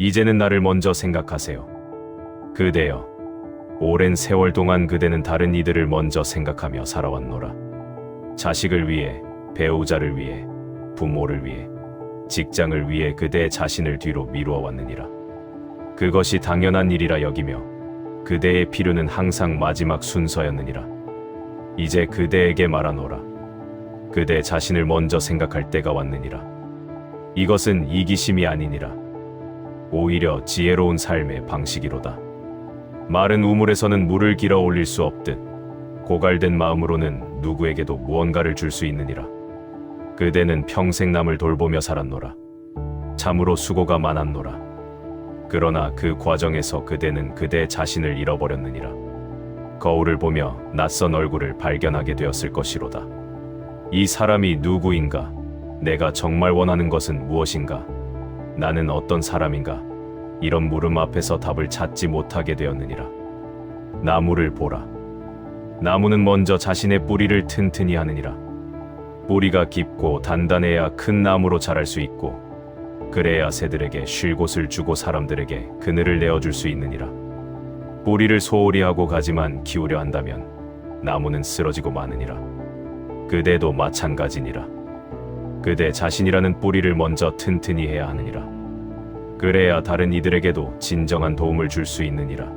이제는 나를 먼저 생각하세요. 그대여, 오랜 세월 동안 그대는 다른 이들을 먼저 생각하며 살아왔노라. 자식을 위해, 배우자를 위해, 부모를 위해, 직장을 위해 그대 자신을 뒤로 미루어 왔느니라. 그것이 당연한 일이라 여기며 그대의 필요는 항상 마지막 순서였느니라. 이제 그대에게 말하노라. 그대 자신을 먼저 생각할 때가 왔느니라. 이것은 이기심이 아니니라. 오히려 지혜로운 삶의 방식이로다. 마른 우물에서는 물을 길어 올릴 수 없듯 고갈된 마음으로는 누구에게도 무언가를 줄 수 있느니라. 그대는 평생 남을 돌보며 살았노라. 참으로 수고가 많았노라. 그러나 그 과정에서 그대는 그대 자신을 잃어버렸느니라. 거울을 보며 낯선 얼굴을 발견하게 되었을 것이로다. 이 사람이 누구인가? 내가 정말 원하는 것은 무엇인가? 나는 어떤 사람인가? 이런 물음 앞에서 답을 찾지 못하게 되었느니라. 나무를 보라. 나무는 먼저 자신의 뿌리를 튼튼히 하느니라. 뿌리가 깊고 단단해야 큰 나무로 자랄 수 있고, 그래야 새들에게 쉴 곳을 주고 사람들에게 그늘을 내어줄 수 있느니라. 뿌리를 소홀히 하고 가지만 키우려 한다면 나무는 쓰러지고 마느니라. 그대도 마찬가지니라. 그대 자신이라는 뿌리를 먼저 튼튼히 해야 하느니라. 그래야 다른 이들에게도 진정한 도움을 줄 수 있느니라.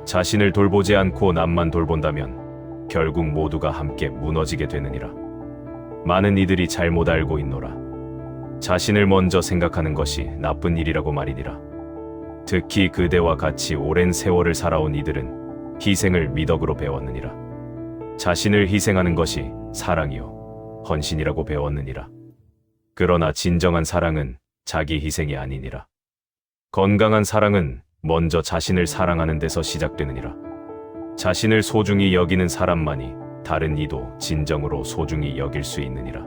자신을 돌보지 않고 남만 돌본다면 결국 모두가 함께 무너지게 되느니라. 많은 이들이 잘못 알고 있노라. 자신을 먼저 생각하는 것이 나쁜 일이라고 말이니라. 특히 그대와 같이 오랜 세월을 살아온 이들은 희생을 미덕으로 배웠느니라. 자신을 희생하는 것이 사랑이요 헌신이라고 배웠느니라. 그러나 진정한 사랑은 자기 희생이 아니니라. 건강한 사랑은 먼저 자신을 사랑하는 데서 시작되느니라. 자신을 소중히 여기는 사람만이 다른 이도 진정으로 소중히 여길 수 있느니라.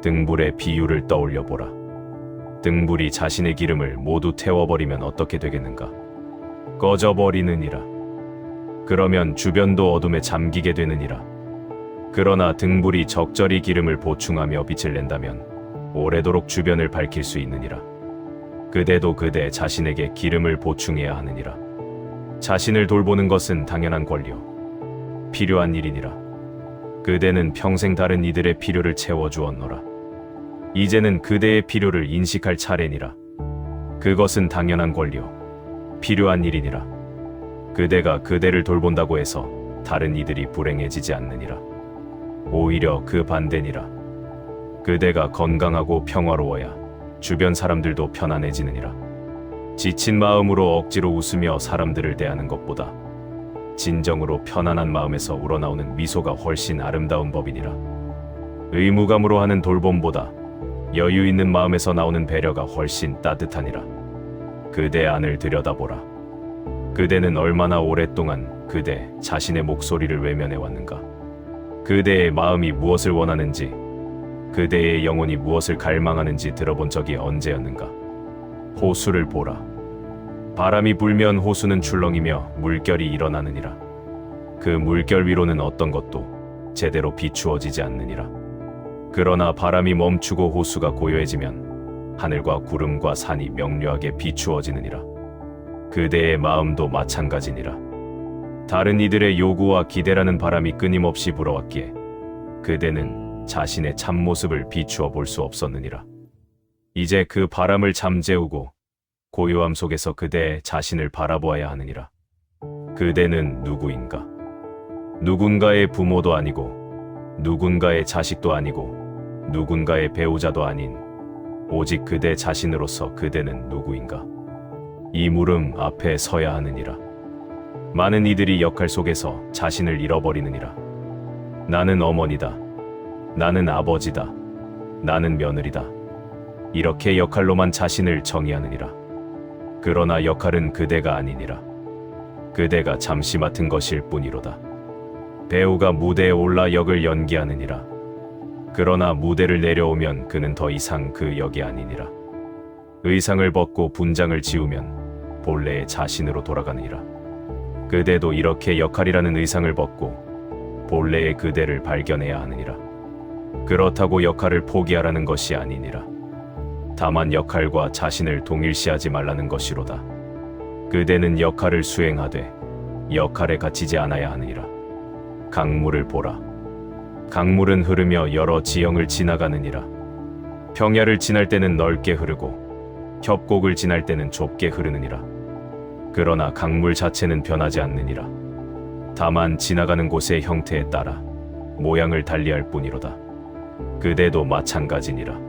등불의 비유를 떠올려 보라. 등불이 자신의 기름을 모두 태워버리면 어떻게 되겠는가? 꺼져버리느니라. 그러면 주변도 어둠에 잠기게 되느니라. 그러나 등불이 적절히 기름을 보충하며 빛을 낸다면 오래도록 주변을 밝힐 수 있느니라. 그대도 그대 자신에게 기름을 보충해야 하느니라. 자신을 돌보는 것은 당연한 권리요 필요한 일이니라. 그대는 평생 다른 이들의 필요를 채워주었노라. 이제는 그대의 필요를 인식할 차례니라. 그것은 당연한 권리요 필요한 일이니라. 그대가 그대를 돌본다고 해서 다른 이들이 불행해지지 않느니라. 오히려 그 반대니라. 그대가 건강하고 평화로워야 주변 사람들도 편안해지느니라. 지친 마음으로 억지로 웃으며 사람들을 대하는 것보다 진정으로 편안한 마음에서 우러나오는 미소가 훨씬 아름다운 법이니라. 의무감으로 하는 돌봄보다 여유 있는 마음에서 나오는 배려가 훨씬 따뜻하니라. 그대 안을 들여다보라. 그대는 얼마나 오랫동안 그대 자신의 목소리를 외면해왔는가? 그대의 마음이 무엇을 원하는지, 그대의 영혼이 무엇을 갈망하는지 들어본 적이 언제였는가? 호수를 보라. 바람이 불면 호수는 출렁이며 물결이 일어나느니라. 그 물결 위로는 어떤 것도 제대로 비추어지지 않느니라. 그러나 바람이 멈추고 호수가 고요해지면 하늘과 구름과 산이 명료하게 비추어지느니라. 그대의 마음도 마찬가지니라. 다른 이들의 요구와 기대라는 바람이 끊임없이 불어왔기에 그대는 자신의 참모습을 비추어 볼 수 없었느니라. 이제 그 바람을 잠재우고 고요함 속에서 그대 자신을 바라보아야 하느니라. 그대는 누구인가? 누군가의 부모도 아니고, 누군가의 자식도 아니고, 누군가의 배우자도 아닌 오직 그대 자신으로서 그대는 누구인가? 이 물음 앞에 서야 하느니라. 많은 이들이 역할 속에서 자신을 잃어버리느니라. 나는 어머니다. 나는 아버지다. 나는 며느리다. 이렇게 역할로만 자신을 정의하느니라. 그러나 역할은 그대가 아니니라. 그대가 잠시 맡은 것일 뿐이로다. 배우가 무대에 올라 역을 연기하느니라. 그러나 무대를 내려오면 그는 더 이상 그 역이 아니니라. 의상을 벗고 분장을 지우면 본래의 자신으로 돌아가느니라. 그대도 이렇게 역할이라는 의상을 벗고 본래의 그대를 발견해야 하느니라. 그렇다고 역할을 포기하라는 것이 아니니라. 다만 역할과 자신을 동일시하지 말라는 것이로다. 그대는 역할을 수행하되 역할에 갇히지 않아야 하느니라. 강물을 보라. 강물은 흐르며 여러 지형을 지나가느니라. 평야를 지날 때는 넓게 흐르고 협곡을 지날 때는 좁게 흐르느니라. 그러나 강물 자체는 변하지 않느니라. 다만 지나가는 곳의 형태에 따라 모양을 달리할 뿐이로다. 그대도 마찬가지니라.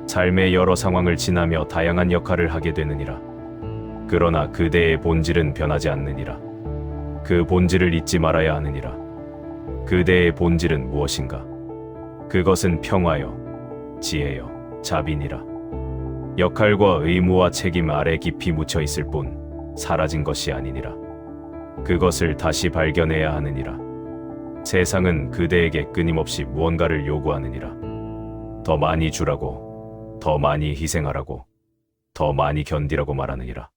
삶의 여러 상황을 지나며 다양한 역할을 하게 되느니라. 그러나 그대의 본질은 변하지 않느니라. 그 본질을 잊지 말아야 하느니라. 그대의 본질은 무엇인가? 그것은 평화요, 지혜요, 자비니라. 역할과 의무와 책임 아래 깊이 묻혀 있을 뿐 사라진 것이 아니니라. 그것을 다시 발견해야 하느니라. 세상은 그대에게 끊임없이 무언가를 요구하느니라. 더 많이 주라고, 더 많이 희생하라고, 더 많이 견디라고 말하느니라.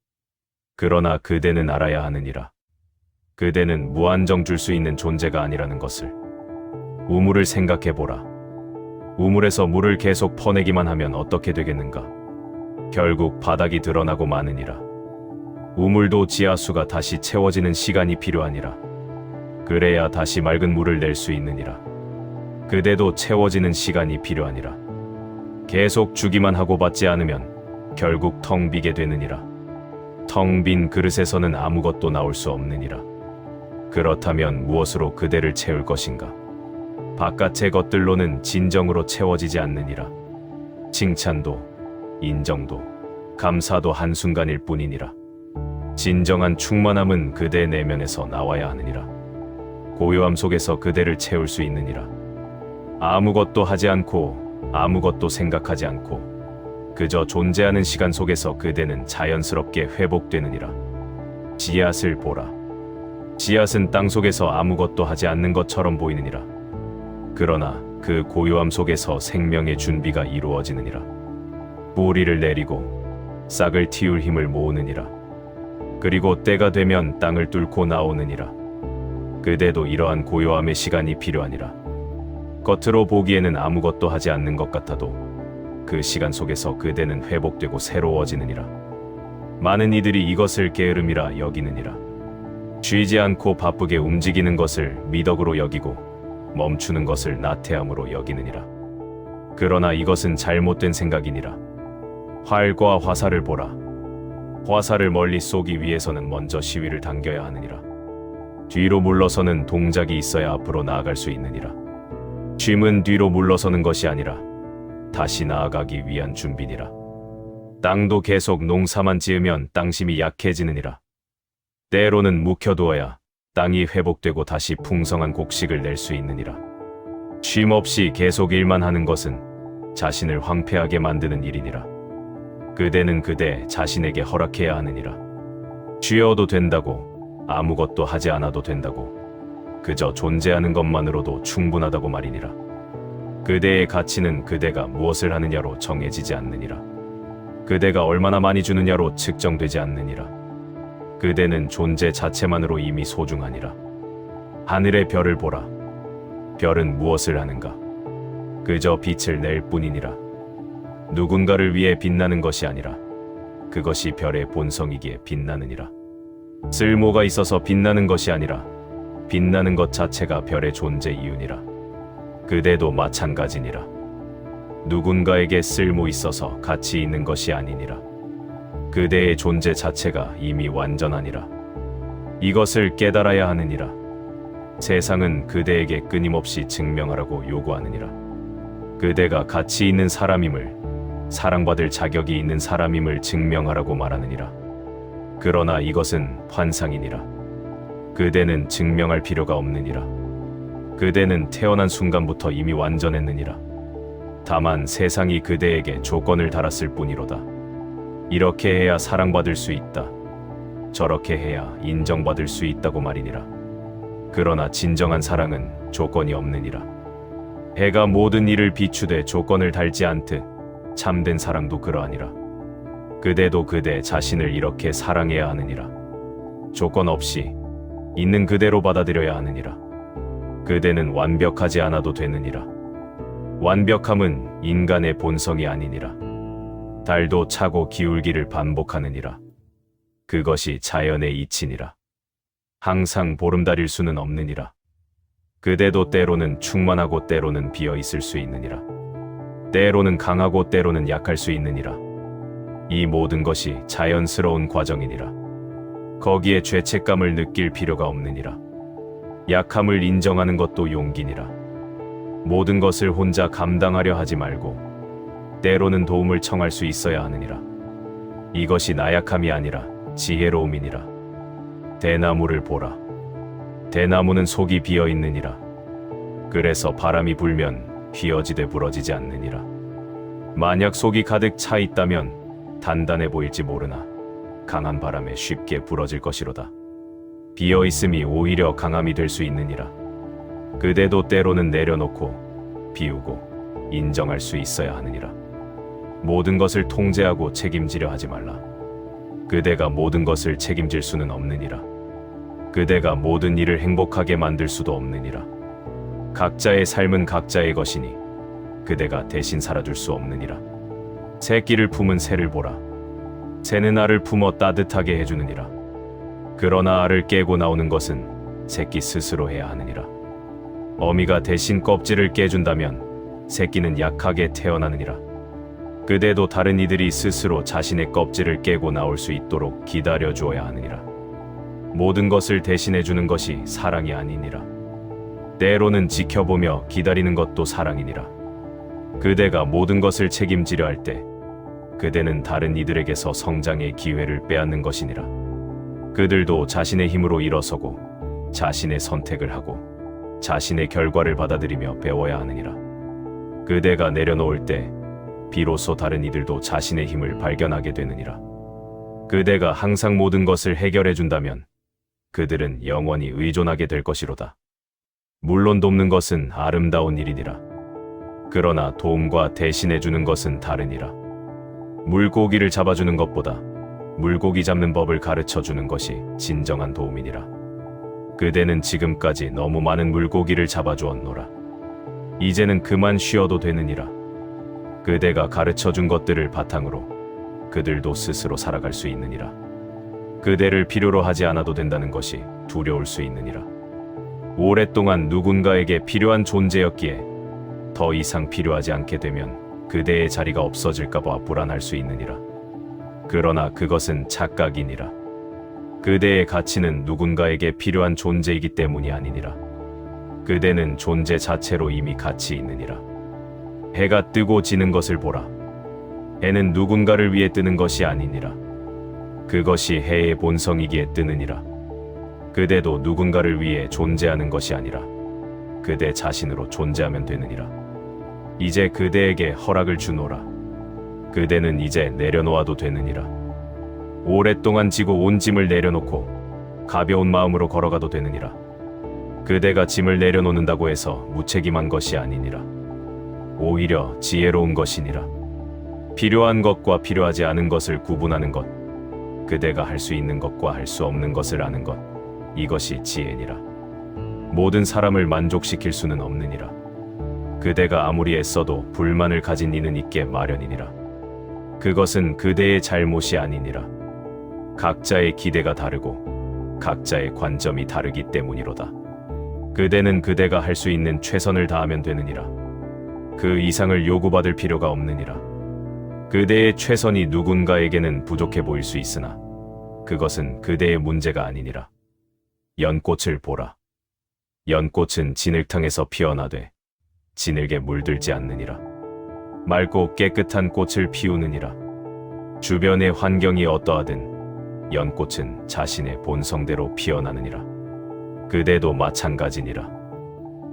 그러나 그대는 알아야 하느니라. 그대는 무한정 줄 수 있는 존재가 아니라는 것을. 우물을 생각해보라. 우물에서 물을 계속 퍼내기만 하면 어떻게 되겠는가? 결국 바닥이 드러나고 마느니라. 우물도 지하수가 다시 채워지는 시간이 필요하니라. 그래야 다시 맑은 물을 낼 수 있느니라. 그대도 채워지는 시간이 필요하니라. 계속 주기만 하고 받지 않으면 결국 텅 비게 되느니라. 텅 빈 그릇에서는 아무것도 나올 수 없느니라. 그렇다면 무엇으로 그대를 채울 것인가? 바깥의 것들로는 진정으로 채워지지 않느니라. 칭찬도, 인정도, 감사도 한순간일 뿐이니라. 진정한 충만함은 그대 내면에서 나와야 하느니라. 고요함 속에서 그대를 채울 수 있느니라. 아무것도 하지 않고 아무것도 생각하지 않고 그저 존재하는 시간 속에서 그대는 자연스럽게 회복되느니라. 씨앗을 보라. 씨앗은 땅 속에서 아무것도 하지 않는 것처럼 보이느니라. 그러나 그 고요함 속에서 생명의 준비가 이루어지느니라. 뿌리를 내리고 싹을 틔울 힘을 모으느니라. 그리고 때가 되면 땅을 뚫고 나오느니라. 그대도 이러한 고요함의 시간이 필요하니라. 겉으로 보기에는 아무것도 하지 않는 것 같아도 그 시간 속에서 그대는 회복되고 새로워지느니라. 많은 이들이 이것을 게으름이라 여기느니라. 쉬지 않고 바쁘게 움직이는 것을 미덕으로 여기고 멈추는 것을 나태함으로 여기느니라. 그러나 이것은 잘못된 생각이니라. 활과 화살을 보라. 화살을 멀리 쏘기 위해서는 먼저 시위를 당겨야 하느니라. 뒤로 물러서는 동작이 있어야 앞으로 나아갈 수 있느니라. 쉼은 뒤로 물러서는 것이 아니라 다시 나아가기 위한 준비니라. 땅도 계속 농사만 지으면 땅심이 약해지느니라. 때로는 묵혀두어야 땅이 회복되고 다시 풍성한 곡식을 낼 수 있느니라. 쉼 없이 계속 일만 하는 것은 자신을 황폐하게 만드는 일이니라. 그대는 그대 자신에게 허락해야 하느니라. 쉬어도 된다고, 아무것도 하지 않아도 된다고, 그저 존재하는 것만으로도 충분하다고 말이니라. 그대의 가치는 그대가 무엇을 하느냐로 정해지지 않느니라. 그대가 얼마나 많이 주느냐로 측정되지 않느니라. 그대는 존재 자체만으로 이미 소중하니라. 하늘의 별을 보라. 별은 무엇을 하는가? 그저 빛을 낼 뿐이니라. 누군가를 위해 빛나는 것이 아니라 그것이 별의 본성이기에 빛나느니라. 쓸모가 있어서 빛나는 것이 아니라 빛나는 것 자체가 별의 존재 이유니라. 그대도 마찬가지니라. 누군가에게 쓸모 있어서 가치 있는 것이 아니니라. 그대의 존재 자체가 이미 완전하니라. 이것을 깨달아야 하느니라. 세상은 그대에게 끊임없이 증명하라고 요구하느니라. 그대가 가치 있는 사람임을, 사랑받을 자격이 있는 사람임을 증명하라고 말하느니라. 그러나 이것은 환상이니라. 그대는 증명할 필요가 없느니라. 그대는 태어난 순간부터 이미 완전했느니라. 다만 세상이 그대에게 조건을 달았을 뿐이로다. 이렇게 해야 사랑받을 수 있다. 저렇게 해야 인정받을 수 있다고 말이니라. 그러나 진정한 사랑은 조건이 없느니라. 해가 모든 일을 비추되 조건을 달지 않듯 참된 사랑도 그러하니라. 그대도 그대 자신을 이렇게 사랑해야 하느니라. 조건 없이 있는 그대로 받아들여야 하느니라. 그대는 완벽하지 않아도 되느니라. 완벽함은 인간의 본성이 아니니라. 달도 차고 기울기를 반복하느니라. 그것이 자연의 이치니라. 항상 보름달일 수는 없느니라. 그대도 때로는 충만하고 때로는 비어 있을 수 있느니라. 때로는 강하고 때로는 약할 수 있느니라. 이 모든 것이 자연스러운 과정이니라. 거기에 죄책감을 느낄 필요가 없느니라. 약함을 인정하는 것도 용기니라. 모든 것을 혼자 감당하려 하지 말고 때로는 도움을 청할 수 있어야 하느니라. 이것이 나약함이 아니라 지혜로움이니라. 대나무를 보라. 대나무는 속이 비어 있느니라. 그래서 바람이 불면 휘어지되 부러지지 않느니라. 만약 속이 가득 차 있다면 단단해 보일지 모르나 강한 바람에 쉽게 부러질 것이로다. 비어 있음이 오히려 강함이 될 수 있느니라. 그대도 때로는 내려놓고 비우고 인정할 수 있어야 하느니라. 모든 것을 통제하고 책임지려 하지 말라. 그대가 모든 것을 책임질 수는 없느니라. 그대가 모든 일을 행복하게 만들 수도 없느니라. 각자의 삶은 각자의 것이니 그대가 대신 살아줄 수 없느니라. 새끼를 품은 새를 보라. 새는 알을 품어 따뜻하게 해주느니라. 그러나 알을 깨고 나오는 것은 새끼 스스로 해야 하느니라. 어미가 대신 껍질을 깨준다면 새끼는 약하게 태어나느니라. 그대도 다른 이들이 스스로 자신의 껍질을 깨고 나올 수 있도록 기다려 주어야 하느니라. 모든 것을 대신해 주는 것이 사랑이 아니니라. 때로는 지켜보며 기다리는 것도 사랑이니라. 그대가 모든 것을 책임지려 할 때 그대는 다른 이들에게서 성장의 기회를 빼앗는 것이니라. 그들도 자신의 힘으로 일어서고 자신의 선택을 하고 자신의 결과를 받아들이며 배워야 하느니라. 그대가 내려놓을 때 비로소 다른 이들도 자신의 힘을 발견하게 되느니라. 그대가 항상 모든 것을 해결해 준다면 그들은 영원히 의존하게 될 것이로다. 물론 돕는 것은 아름다운 일이니라. 그러나 도움과 대신해 주는 것은 다르니라. 물고기를 잡아주는 것보다 물고기 잡는 법을 가르쳐 주는 것이 진정한 도움이니라. 그대는 지금까지 너무 많은 물고기를 잡아주었노라. 이제는 그만 쉬어도 되느니라. 그대가 가르쳐 준 것들을 바탕으로 그들도 스스로 살아갈 수 있느니라. 그대를 필요로 하지 않아도 된다는 것이 두려울 수 있느니라. 오랫동안 누군가에게 필요한 존재였기에 더 이상 필요하지 않게 되면 그대의 자리가 없어질까봐 불안할 수 있느니라. 그러나 그것은 착각이니라. 그대의 가치는 누군가에게 필요한 존재이기 때문이 아니니라. 그대는 존재 자체로 이미 가치 있느니라. 해가 뜨고 지는 것을 보라. 해는 누군가를 위해 뜨는 것이 아니니라. 그것이 해의 본성이기에 뜨느니라. 그대도 누군가를 위해 존재하는 것이 아니라 그대 자신으로 존재하면 되느니라. 이제 그대에게 허락을 주노라. 그대는 이제 내려놓아도 되느니라. 오랫동안 지고 온 짐을 내려놓고 가벼운 마음으로 걸어가도 되느니라. 그대가 짐을 내려놓는다고 해서 무책임한 것이 아니니라. 오히려 지혜로운 것이니라. 필요한 것과 필요하지 않은 것을 구분하는 것, 그대가 할 수 있는 것과 할 수 없는 것을 아는 것, 이것이 지혜니라. 모든 사람을 만족시킬 수는 없느니라. 그대가 아무리 애써도 불만을 가진 이는 있게 마련이니라. 그것은 그대의 잘못이 아니니라. 각자의 기대가 다르고 각자의 관점이 다르기 때문이로다. 그대는 그대가 할 수 있는 최선을 다하면 되느니라. 그 이상을 요구받을 필요가 없느니라. 그대의 최선이 누군가에게는 부족해 보일 수 있으나 그것은 그대의 문제가 아니니라. 연꽃을 보라. 연꽃은 진흙탕에서 피어나되 진흙에 물들지 않느니라. 맑고 깨끗한 꽃을 피우느니라. 주변의 환경이 어떠하든 연꽃은 자신의 본성대로 피어나느니라. 그대도 마찬가지니라.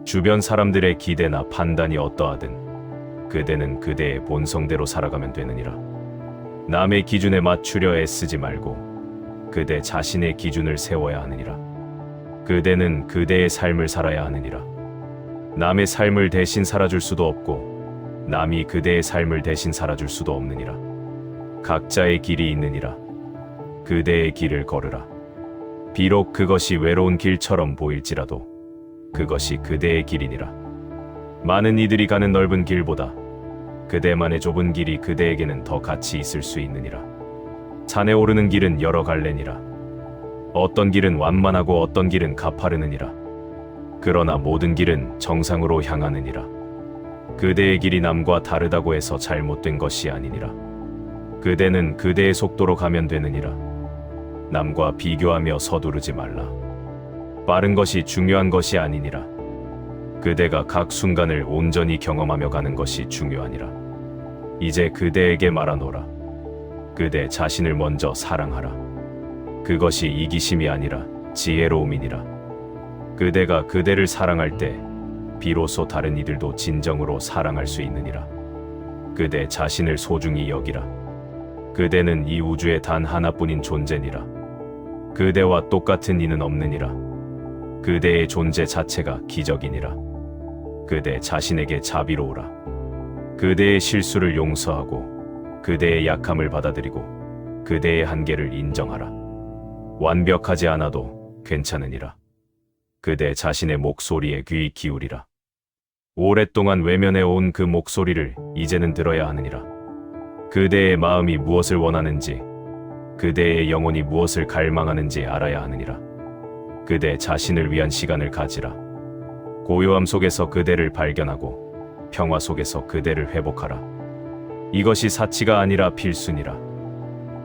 주변 사람들의 기대나 판단이 어떠하든 그대는 그대의 본성대로 살아가면 되느니라. 남의 기준에 맞추려 애쓰지 말고 그대 자신의 기준을 세워야 하느니라. 그대는 그대의 삶을 살아야 하느니라. 남의 삶을 대신 살아줄 수도 없고 남이 그대의 삶을 대신 살아줄 수도 없느니라. 각자의 길이 있느니라. 그대의 길을 걸으라. 비록 그것이 외로운 길처럼 보일지라도 그것이 그대의 길이니라. 많은 이들이 가는 넓은 길보다 그대만의 좁은 길이 그대에게는 더 가치 있을 수 있느니라. 산에 오르는 길은 여러 갈래니라. 어떤 길은 완만하고 어떤 길은 가파르느니라. 그러나 모든 길은 정상으로 향하느니라. 그대의 길이 남과 다르다고 해서 잘못된 것이 아니니라. 그대는 그대의 속도로 가면 되느니라. 남과 비교하며 서두르지 말라. 빠른 것이 중요한 것이 아니니라. 그대가 각 순간을 온전히 경험하며 가는 것이 중요하니라. 이제 그대에게 말하노라. 그대 자신을 먼저 사랑하라. 그것이 이기심이 아니라 지혜로움이니라. 그대가 그대를 사랑할 때 비로소 다른 이들도 진정으로 사랑할 수 있느니라. 그대 자신을 소중히 여기라. 그대는 이 우주에 단 하나뿐인 존재니라. 그대와 똑같은 이는 없느니라. 그대의 존재 자체가 기적이니라. 그대 자신에게 자비로우라. 그대의 실수를 용서하고 그대의 약함을 받아들이고 그대의 한계를 인정하라. 완벽하지 않아도 괜찮으니라. 그대 자신의 목소리에 귀 기울이라. 오랫동안 외면해온 그 목소리를 이제는 들어야 하느니라. 그대의 마음이 무엇을 원하는지, 그대의 영혼이 무엇을 갈망하는지 알아야 하느니라. 그대 자신을 위한 시간을 가지라. 고요함 속에서 그대를 발견하고 평화 속에서 그대를 회복하라. 이것이 사치가 아니라 필수니라.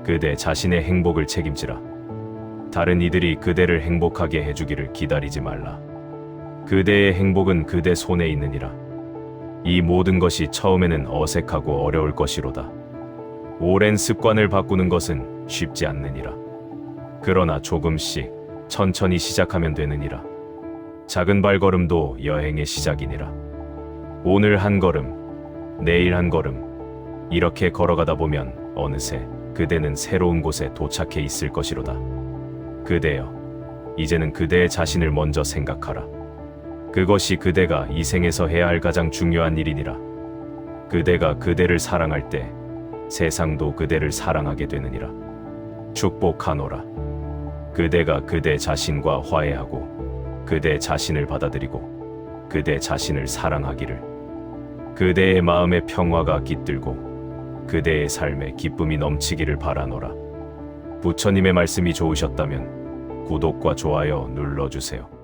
그대 자신의 행복을 책임지라. 다른 이들이 그대를 행복하게 해주기를 기다리지 말라. 그대의 행복은 그대 손에 있느니라. 이 모든 것이 처음에는 어색하고 어려울 것이로다. 오랜 습관을 바꾸는 것은 쉽지 않느니라. 그러나 조금씩 천천히 시작하면 되느니라. 작은 발걸음도 여행의 시작이니라. 오늘 한 걸음, 내일 한 걸음, 이렇게 걸어가다 보면 어느새 그대는 새로운 곳에 도착해 있을 것이로다. 그대여, 이제는 그대의 자신을 먼저 생각하라. 그것이 그대가 이 생에서 해야 할 가장 중요한 일이니라. 그대가 그대를 사랑할 때 세상도 그대를 사랑하게 되느니라. 축복하노라. 그대가 그대 자신과 화해하고 그대 자신을 받아들이고 그대 자신을 사랑하기를. 그대의 마음에 평화가 깃들고 그대의 삶에 기쁨이 넘치기를 바라노라. 부처님의 말씀이 좋으셨다면 구독과 좋아요 눌러주세요.